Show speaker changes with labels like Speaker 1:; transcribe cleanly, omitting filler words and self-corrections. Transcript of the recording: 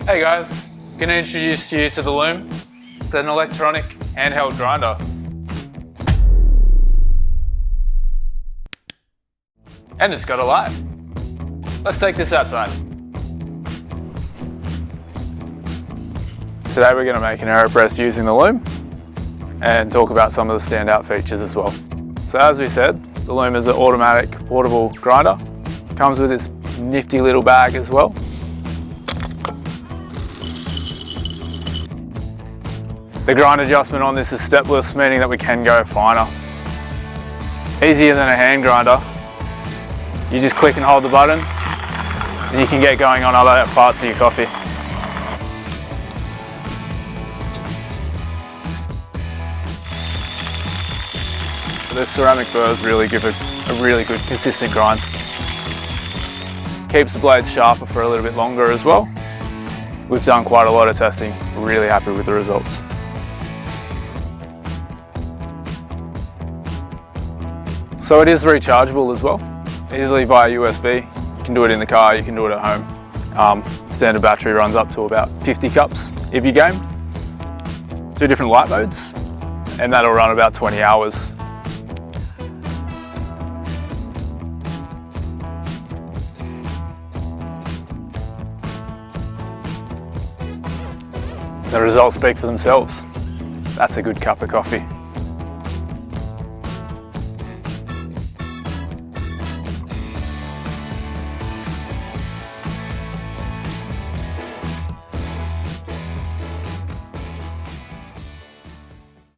Speaker 1: Hey guys, I'm going to introduce you to the Lume. It's an electronic handheld grinder. And it's got a light. Let's take this outside. Today we're going to make an AeroPress using the Lume and talk about some of the standout features as well. So as we said, the Lume is an automatic portable grinder. Comes with this nifty little bag as well. The grind adjustment on this is stepless, meaning that we can go finer. Easier than a hand grinder. You just click and hold the button and you can get going on other parts of your coffee. The ceramic burrs really give a really good consistent grind. Keeps the blades sharper for a little bit longer as well. We've done quite a lot of testing, really happy with the results. So it is rechargeable as well, easily via USB. You can do it in the car, you can do it at home. Standard battery runs up to about 50 cups if you game. 2 different light modes, and that'll run about 20 hours. The results speak for themselves. That's a good cup of coffee.